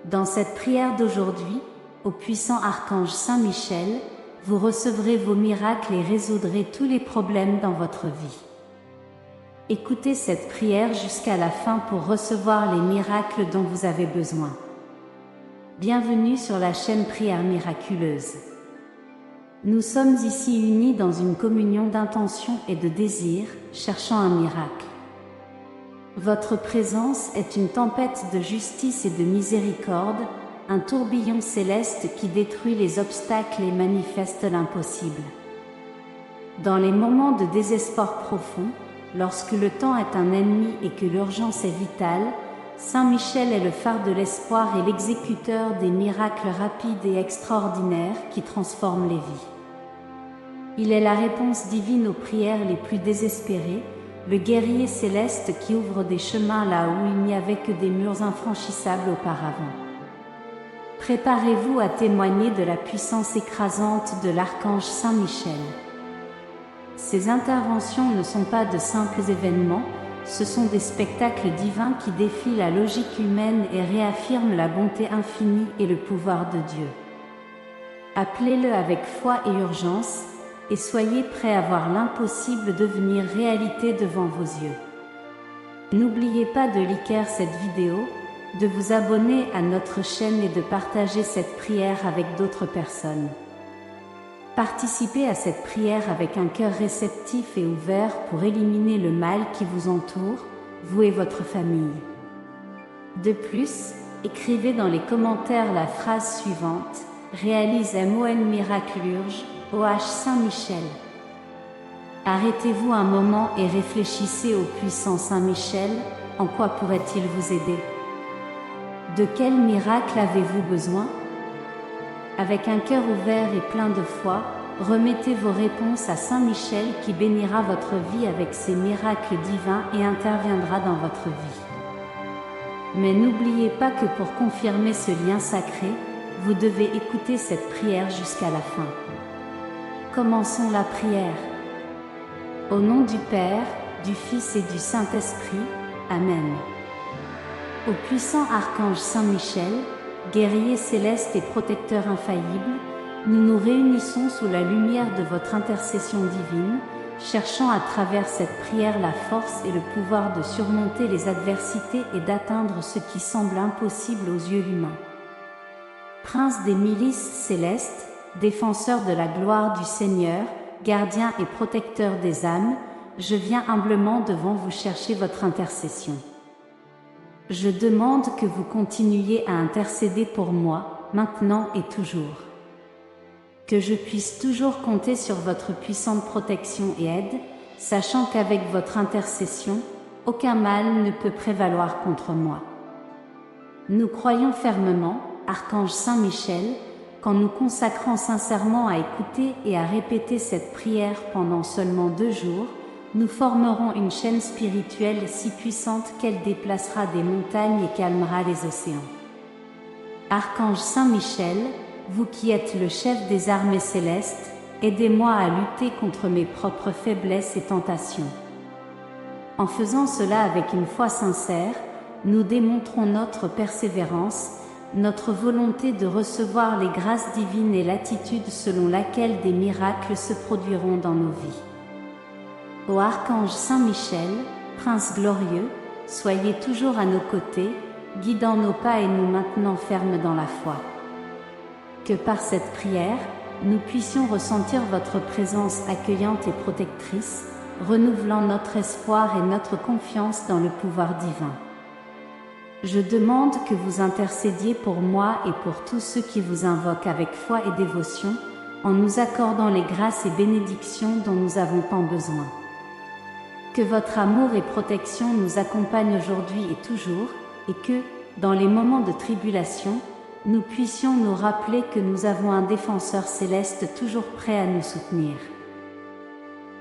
Dans cette prière d'aujourd'hui, au puissant archange Saint Michel, vous recevrez vos miracles et résoudrez tous les problèmes dans votre vie. Écoutez cette prière jusqu'à la fin pour recevoir les miracles dont vous avez besoin. Bienvenue sur la chaîne Prière Miraculeuse. Nous sommes ici unis dans une communion d'intention et de désir, cherchant un miracle. Votre présence est une tempête de justice et de miséricorde, un tourbillon céleste qui détruit les obstacles et manifeste l'impossible. Dans les moments de désespoir profond, lorsque le temps est un ennemi et que l'urgence est vitale, Saint Michel est le phare de l'espoir et l'exécuteur des miracles rapides et extraordinaires qui transforment les vies. Il est la réponse divine aux prières les plus désespérées, le guerrier céleste qui ouvre des chemins là où il n'y avait que des murs infranchissables auparavant. Préparez-vous à témoigner de la puissance écrasante de l'archange Saint Michel. Ces interventions ne sont pas de simples événements, ce sont des spectacles divins qui défient la logique humaine et réaffirment la bonté infinie et le pouvoir de Dieu. Appelez-le avec foi et urgence, et soyez prêts à voir l'impossible devenir réalité devant vos yeux. N'oubliez pas de liker cette vidéo, de vous abonner à notre chaîne et de partager cette prière avec d'autres personnes. Participez à cette prière avec un cœur réceptif et ouvert pour éliminer le mal qui vous entoure, vous et votre famille. De plus, écrivez dans les commentaires la phrase suivante: réalise MON miracle urge, OH Saint Michel. Arrêtez-vous un moment et réfléchissez au puissant Saint Michel, en quoi pourrait-il vous aider? De quel miracle avez-vous besoin? Avec un cœur ouvert et plein de foi, remettez vos réponses à Saint Michel qui bénira votre vie avec ses miracles divins et interviendra dans votre vie. Mais n'oubliez pas que pour confirmer ce lien sacré, vous devez écouter cette prière jusqu'à la fin. Commençons la prière. Au nom du Père, du Fils et du Saint-Esprit, Amen. Au puissant archange Saint Michel, guerrier céleste et protecteur infaillible, nous nous réunissons sous la lumière de votre intercession divine, cherchant à travers cette prière la force et le pouvoir de surmonter les adversités et d'atteindre ce qui semble impossible aux yeux humains. Prince des milices célestes, défenseur de la gloire du Seigneur, gardien et protecteur des âmes, je viens humblement devant vous chercher votre intercession. Je demande que vous continuiez à intercéder pour moi, maintenant et toujours. Que je puisse toujours compter sur votre puissante protection et aide, sachant qu'avec votre intercession, aucun mal ne peut prévaloir contre moi. Nous croyons fermement, archange Saint Michel, qu'en nous consacrant sincèrement à écouter et à répéter cette prière pendant seulement 2 jours, nous formerons une chaîne spirituelle si puissante qu'elle déplacera des montagnes et calmera les océans. Archange Saint Michel, vous qui êtes le chef des armées célestes, aidez-moi à lutter contre mes propres faiblesses et tentations. En faisant cela avec une foi sincère, nous démontrons notre persévérance, notre volonté de recevoir les grâces divines et l'attitude selon laquelle des miracles se produiront dans nos vies. Ô archange Saint Michel, Prince glorieux, soyez toujours à nos côtés, guidant nos pas et nous maintenant fermes dans la foi. Que par cette prière, nous puissions ressentir votre présence accueillante et protectrice, renouvelant notre espoir et notre confiance dans le pouvoir divin. Je demande que vous intercédiez pour moi et pour tous ceux qui vous invoquent avec foi et dévotion, en nous accordant les grâces et bénédictions dont nous avons tant besoin. Que votre amour et protection nous accompagnent aujourd'hui et toujours, et que, dans les moments de tribulation, nous puissions nous rappeler que nous avons un défenseur céleste toujours prêt à nous soutenir.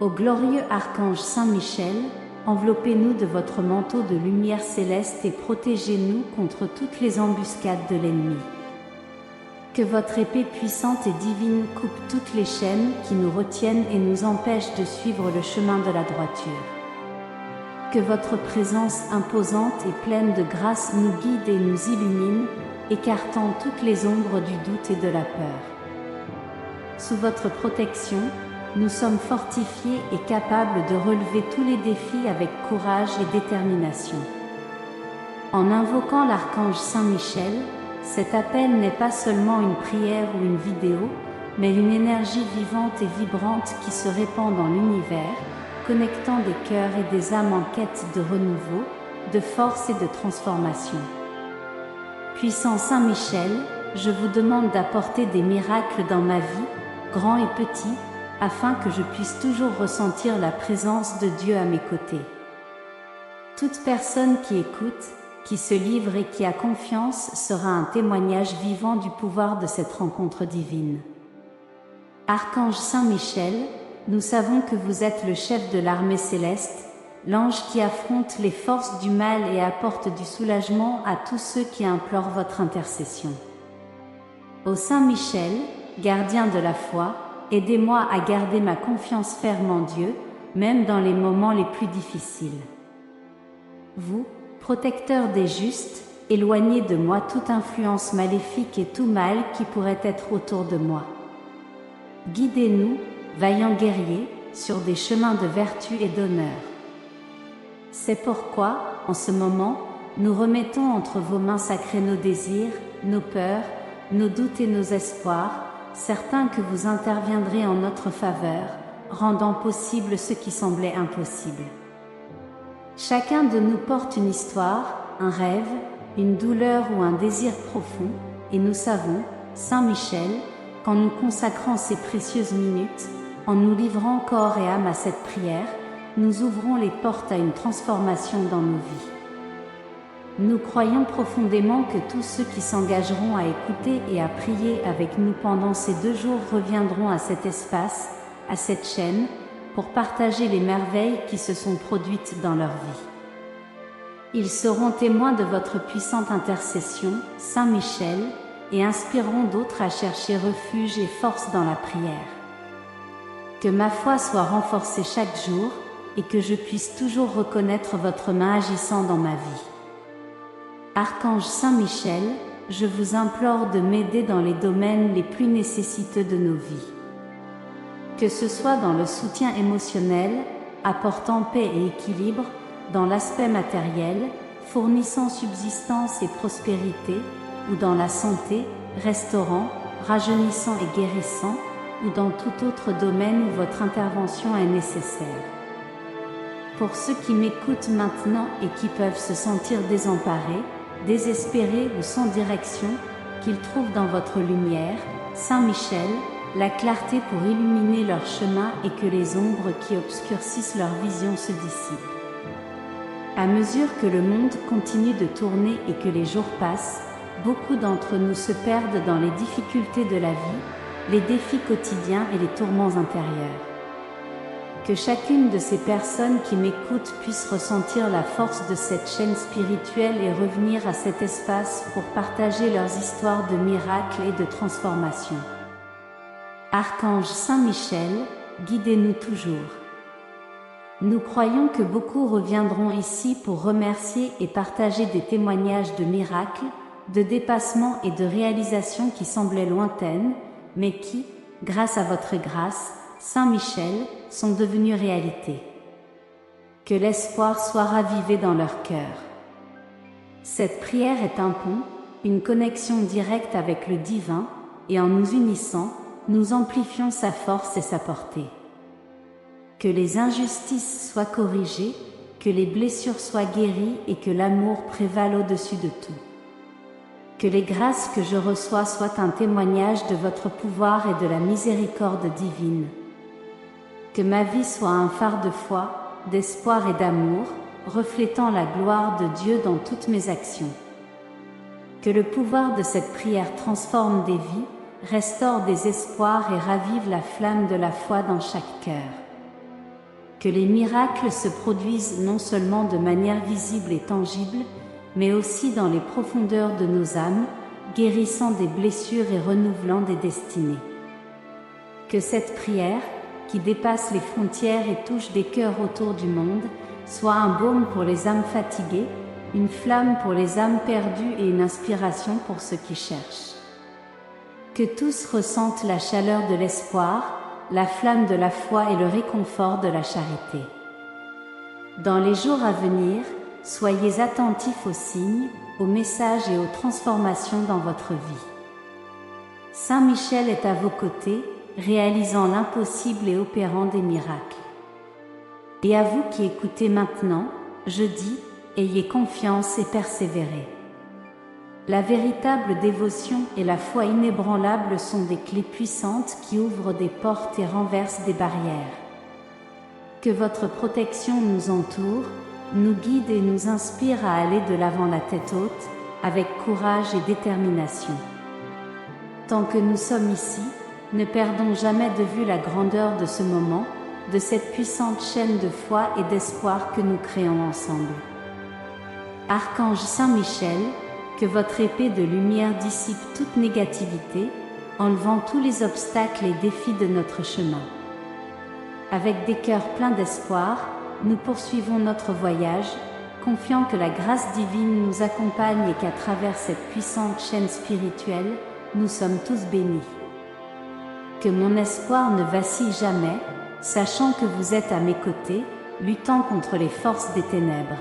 Ô glorieux archange Saint Michel, enveloppez-nous de votre manteau de lumière céleste et protégez-nous contre toutes les embuscades de l'ennemi. Que votre épée puissante et divine coupe toutes les chaînes qui nous retiennent et nous empêchent de suivre le chemin de la droiture. Que votre présence imposante et pleine de grâce nous guide et nous illumine, écartant toutes les ombres du doute et de la peur. Sous votre protection, nous sommes fortifiés et capables de relever tous les défis avec courage et détermination. En invoquant l'archange Saint Michel, cet appel n'est pas seulement une prière ou une vidéo, mais une énergie vivante et vibrante qui se répand dans l'univers, connectant des cœurs et des âmes en quête de renouveau, de force et de transformation. Puissant Saint Michel, je vous demande d'apporter des miracles dans ma vie, grands et petits, afin que je puisse toujours ressentir la présence de Dieu à mes côtés. Toute personne qui écoute, qui se livre et qui a confiance sera un témoignage vivant du pouvoir de cette rencontre divine. Archange Saint Michel, nous savons que vous êtes le chef de l'armée céleste, l'ange qui affronte les forces du mal et apporte du soulagement à tous ceux qui implorent votre intercession. Ô Saint Michel, gardien de la foi, aidez-moi à garder ma confiance ferme en Dieu, même dans les moments les plus difficiles. Vous, protecteur des justes, éloignez de moi toute influence maléfique et tout mal qui pourrait être autour de moi. Guidez-nous, vaillants guerriers, sur des chemins de vertu et d'honneur. C'est pourquoi, en ce moment, nous remettons entre vos mains sacrées nos désirs, nos peurs, nos doutes et nos espoirs, certains que vous interviendrez en notre faveur, rendant possible ce qui semblait impossible. Chacun de nous porte une histoire, un rêve, une douleur ou un désir profond, et nous savons, Saint Michel, qu'en nous consacrant ces précieuses minutes, en nous livrant corps et âme à cette prière, nous ouvrons les portes à une transformation dans nos vies. Nous croyons profondément que tous ceux qui s'engageront à écouter et à prier avec nous pendant ces 2 jours reviendront à cet espace, à cette chaîne, pour partager les merveilles qui se sont produites dans leur vie. Ils seront témoins de votre puissante intercession, Saint Michel, et inspireront d'autres à chercher refuge et force dans la prière. Que ma foi soit renforcée chaque jour, et que je puisse toujours reconnaître votre main agissant dans ma vie. Archange Saint Michel, je vous implore de m'aider dans les domaines les plus nécessiteux de nos vies. Que ce soit dans le soutien émotionnel, apportant paix et équilibre, dans l'aspect matériel, fournissant subsistance et prospérité, ou dans la santé, restaurant, rajeunissant et guérissant, ou dans tout autre domaine où votre intervention est nécessaire. Pour ceux qui m'écoutent maintenant et qui peuvent se sentir désemparés, désespérés ou sans direction, qu'ils trouvent dans votre lumière, Saint Michel, la clarté pour illuminer leur chemin et que les ombres qui obscurcissent leur vision se dissipent. À mesure que le monde continue de tourner et que les jours passent, beaucoup d'entre nous se perdent dans les difficultés de la vie, les défis quotidiens et les tourments intérieurs. Que chacune de ces personnes qui m'écoutent puisse ressentir la force de cette chaîne spirituelle et revenir à cet espace pour partager leurs histoires de miracles et de transformation. Archange Saint Michel, guidez-nous toujours. Nous croyons que beaucoup reviendront ici pour remercier et partager des témoignages de miracles, de dépassements et de réalisations qui semblaient lointaines, mais qui, grâce à votre grâce, Saint Michel, sont devenus réalité. Que l'espoir soit ravivé dans leur cœur. Cette prière est un pont, une connexion directe avec le divin, et en nous unissant, nous amplifions sa force et sa portée. Que les injustices soient corrigées, que les blessures soient guéries et que l'amour prévale au-dessus de tout. Que les grâces que je reçois soient un témoignage de votre pouvoir et de la miséricorde divine. Que ma vie soit un phare de foi, d'espoir et d'amour, reflétant la gloire de Dieu dans toutes mes actions. Que le pouvoir de cette prière transforme des vies, restaure des espoirs et ravive la flamme de la foi dans chaque cœur. Que les miracles se produisent non seulement de manière visible et tangible, mais aussi dans les profondeurs de nos âmes, guérissant des blessures et renouvelant des destinées. Que cette prière, qui dépasse les frontières et touche des cœurs autour du monde, soit un baume pour les âmes fatiguées, une flamme pour les âmes perdues et une inspiration pour ceux qui cherchent. Que tous ressentent la chaleur de l'espoir, la flamme de la foi et le réconfort de la charité. Dans les jours à venir, soyez attentifs aux signes, aux messages et aux transformations dans votre vie. Saint Michel est à vos côtés, réalisant l'impossible et opérant des miracles. Et à vous qui écoutez maintenant, je dis, ayez confiance et persévérez. La véritable dévotion et la foi inébranlable sont des clés puissantes qui ouvrent des portes et renversent des barrières. Que votre protection nous entoure, nous guide et nous inspire à aller de l'avant la tête haute, avec courage et détermination. Tant que nous sommes ici, ne perdons jamais de vue la grandeur de ce moment, de cette puissante chaîne de foi et d'espoir que nous créons ensemble. Archange Saint Michel, que votre épée de lumière dissipe toute négativité, enlevant tous les obstacles et défis de notre chemin. Avec des cœurs pleins d'espoir, nous poursuivons notre voyage, confiant que la grâce divine nous accompagne et qu'à travers cette puissante chaîne spirituelle, nous sommes tous bénis. Que mon espoir ne vacille jamais, sachant que vous êtes à mes côtés, luttant contre les forces des ténèbres.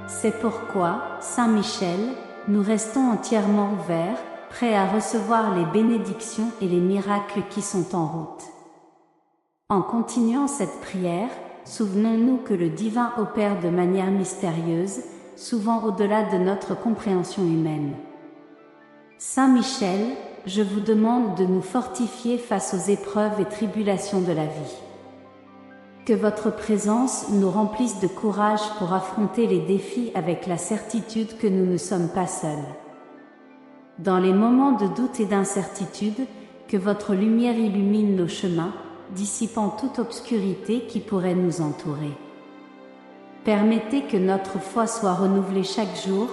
C'est pourquoi, Saint Michel, nous restons entièrement ouverts, prêts à recevoir les bénédictions et les miracles qui sont en route. En continuant cette prière, souvenons-nous que le divin opère de manière mystérieuse, souvent au-delà de notre compréhension humaine. Saint Michel, je vous demande de nous fortifier face aux épreuves et tribulations de la vie. Que votre présence nous remplisse de courage pour affronter les défis avec la certitude que nous ne sommes pas seuls. Dans les moments de doute et d'incertitude, que votre lumière illumine nos chemins, dissipant toute obscurité qui pourrait nous entourer. Permettez que notre foi soit renouvelée chaque jour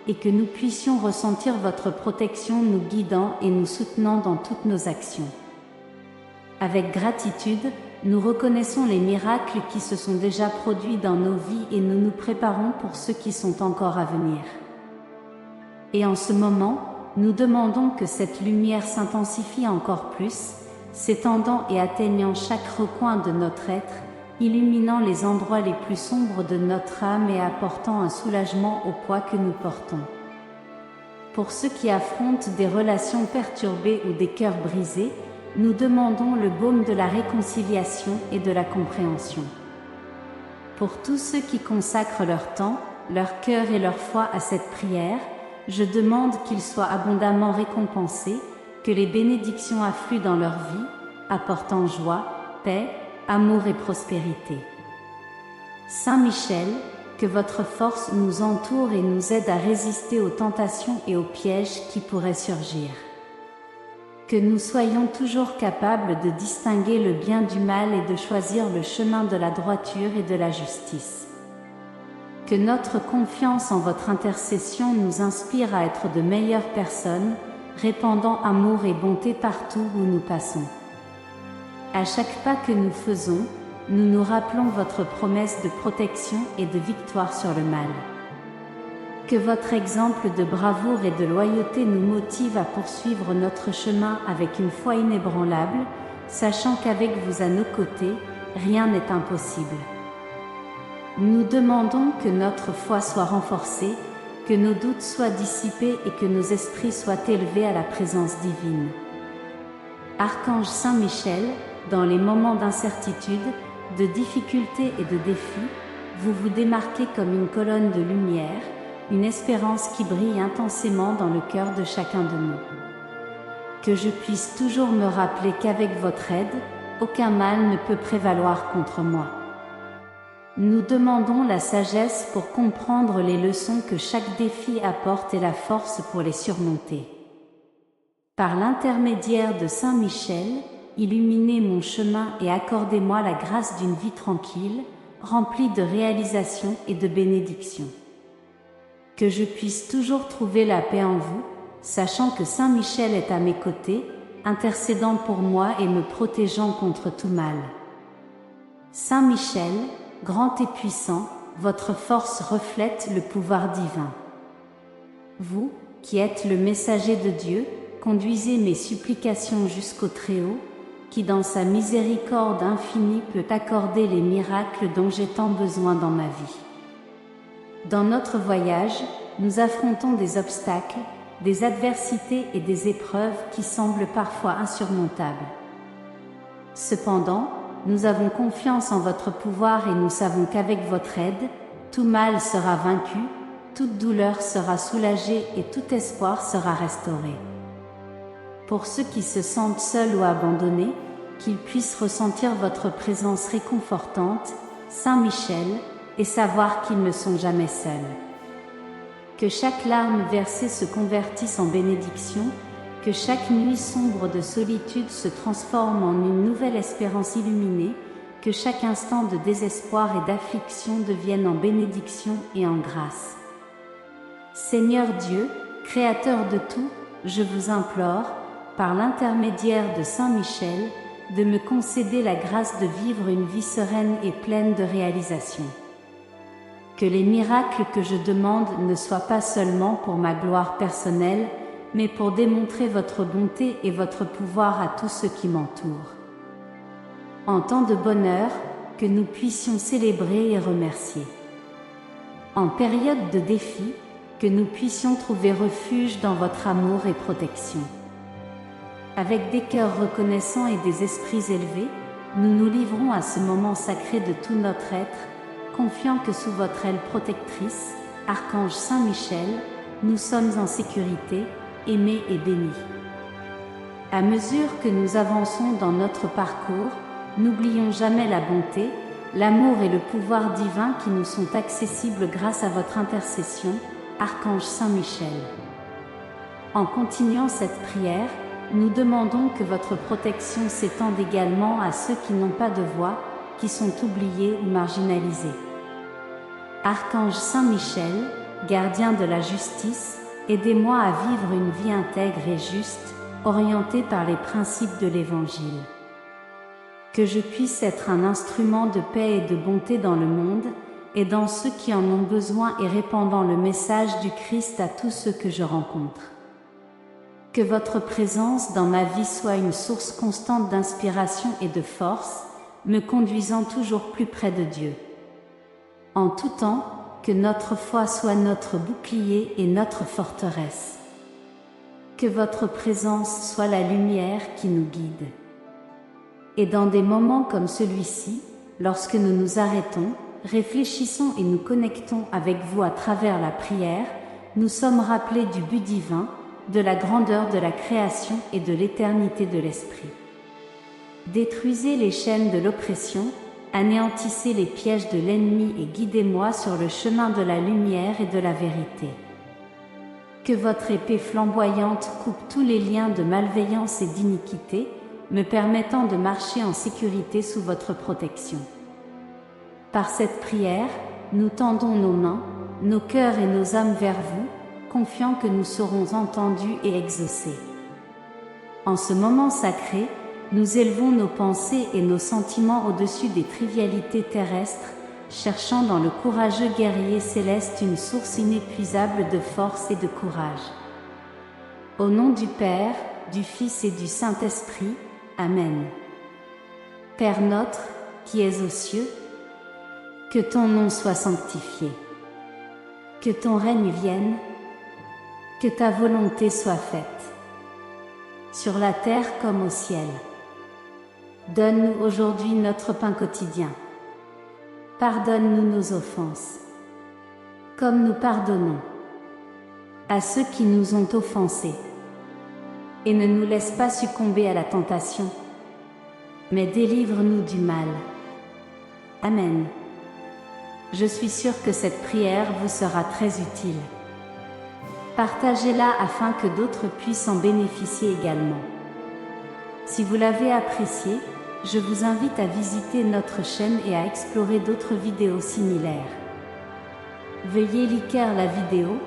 et que nous puissions ressentir votre protection nous guidant et nous soutenant dans toutes nos actions. Avec gratitude, nous reconnaissons les miracles qui se sont déjà produits dans nos vies et nous nous préparons pour ceux qui sont encore à venir. Et en ce moment, nous demandons que cette lumière s'intensifie encore plus, s'étendant et atteignant chaque recoin de notre être, illuminant les endroits les plus sombres de notre âme et apportant un soulagement au poids que nous portons. Pour ceux qui affrontent des relations perturbées ou des cœurs brisés, nous demandons le baume de la réconciliation et de la compréhension. Pour tous ceux qui consacrent leur temps, leur cœur et leur foi à cette prière, je demande qu'ils soient abondamment récompensés, que les bénédictions affluent dans leur vie, apportant joie, paix, amour et prospérité. Saint Michel, que votre force nous entoure et nous aide à résister aux tentations et aux pièges qui pourraient surgir. Que nous soyons toujours capables de distinguer le bien du mal et de choisir le chemin de la droiture et de la justice. Que notre confiance en votre intercession nous inspire à être de meilleures personnes, répandant amour et bonté partout où nous passons. À chaque pas que nous faisons, nous nous rappelons votre promesse de protection et de victoire sur le mal. Que votre exemple de bravoure et de loyauté nous motive à poursuivre notre chemin avec une foi inébranlable, sachant qu'avec vous à nos côtés, rien n'est impossible. Nous demandons que notre foi soit renforcée, que nos doutes soient dissipés et que nos esprits soient élevés à la présence divine. Archange Saint Michel, dans les moments d'incertitude, de difficultés et de défis, vous vous démarquez comme une colonne de lumière, une espérance qui brille intensément dans le cœur de chacun de nous. Que je puisse toujours me rappeler qu'avec votre aide, aucun mal ne peut prévaloir contre moi. Nous demandons la sagesse pour comprendre les leçons que chaque défi apporte et la force pour les surmonter. Par l'intermédiaire de Saint Michel, illuminez mon chemin et accordez-moi la grâce d'une vie tranquille, remplie de réalisations et de bénédictions. Que je puisse toujours trouver la paix en vous, sachant que Saint Michel est à mes côtés, intercédant pour moi et me protégeant contre tout mal. Saint Michel, grand et puissant, votre force reflète le pouvoir divin. Vous, qui êtes le messager de Dieu, conduisez mes supplications jusqu'au Très-Haut, qui dans sa miséricorde infinie peut accorder les miracles dont j'ai tant besoin dans ma vie. Dans notre voyage, nous affrontons des obstacles, des adversités et des épreuves qui semblent parfois insurmontables. Cependant, nous avons confiance en votre pouvoir et nous savons qu'avec votre aide, tout mal sera vaincu, toute douleur sera soulagée et tout espoir sera restauré. Pour ceux qui se sentent seuls ou abandonnés, qu'ils puissent ressentir votre présence réconfortante, Saint Michel, et savoir qu'ils ne sont jamais seuls. Que chaque larme versée se convertisse en bénédiction, que chaque nuit sombre de solitude se transforme en une nouvelle espérance illuminée, que chaque instant de désespoir et d'affliction devienne en bénédiction et en grâce. Seigneur Dieu, Créateur de tout, je vous implore, par l'intermédiaire de Saint Michel, de me concéder la grâce de vivre une vie sereine et pleine de réalisation. Que les miracles que je demande ne soient pas seulement pour ma gloire personnelle, mais pour démontrer votre bonté et votre pouvoir à tous ceux qui m'entourent. En temps de bonheur, que nous puissions célébrer et remercier. En période de défi, que nous puissions trouver refuge dans votre amour et protection. Avec des cœurs reconnaissants et des esprits élevés, nous nous livrons à ce moment sacré de tout notre être, confiant que sous votre aile protectrice, Archange Saint Michel, nous sommes en sécurité, aimés et bénis. À mesure que nous avançons dans notre parcours, n'oublions jamais la bonté, l'amour et le pouvoir divin qui nous sont accessibles grâce à votre intercession, Archange Saint Michel. En continuant cette prière, nous demandons que votre protection s'étende également à ceux qui n'ont pas de voix, qui sont oubliés ou marginalisés. Archange Saint Michel, gardien de la justice, aidez-moi à vivre une vie intègre et juste, orientée par les principes de l'Évangile. Que je puisse être un instrument de paix et de bonté dans le monde, aidant ceux qui en ont besoin et répandant le message du Christ à tous ceux que je rencontre. Que votre présence dans ma vie soit une source constante d'inspiration et de force, me conduisant toujours plus près de Dieu. En tout temps, que notre foi soit notre bouclier et notre forteresse. Que votre présence soit la lumière qui nous guide. Et dans des moments comme celui-ci, lorsque nous nous arrêtons, réfléchissons et nous connectons avec vous à travers la prière, nous sommes rappelés du but divin, de la grandeur de la création et de l'éternité de l'Esprit. Détruisez les chaînes de l'oppression, anéantissez les pièges de l'ennemi et guidez-moi sur le chemin de la lumière et de la vérité. Que votre épée flamboyante coupe tous les liens de malveillance et d'iniquité, me permettant de marcher en sécurité sous votre protection. Par cette prière, nous tendons nos mains, nos cœurs et nos âmes vers vous, confiants que nous serons entendus et exaucés. En ce moment sacré, nous élevons nos pensées et nos sentiments au-dessus des trivialités terrestres, cherchant dans le courageux guerrier céleste une source inépuisable de force et de courage. Au nom du Père, du Fils et du Saint-Esprit, Amen. Père notre, qui es aux cieux, que ton nom soit sanctifié. Que ton règne vienne, que ta volonté soit faite, sur la terre comme au ciel. Donne-nous aujourd'hui notre pain quotidien. Pardonne-nous nos offenses, comme nous pardonnons à ceux qui nous ont offensés. Et ne nous laisse pas succomber à la tentation, mais délivre-nous du mal. Amen. Je suis sûre que cette prière vous sera très utile. Partagez-la afin que d'autres puissent en bénéficier également. Si vous l'avez appréciée, je vous invite à visiter notre chaîne et à explorer d'autres vidéos similaires. Veuillez liker la vidéo,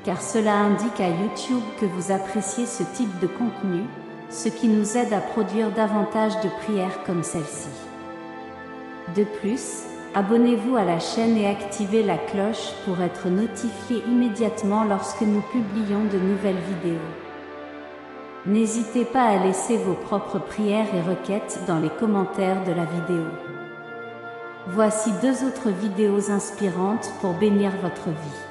car cela indique à YouTube que vous appréciez ce type de contenu, ce qui nous aide à produire davantage de prières comme celle-ci. De plus, abonnez-vous à la chaîne et activez la cloche pour être notifié immédiatement lorsque nous publions de nouvelles vidéos. N'hésitez pas à laisser vos propres prières et requêtes dans les commentaires de la vidéo. Voici 2 autres vidéos inspirantes pour bénir votre vie.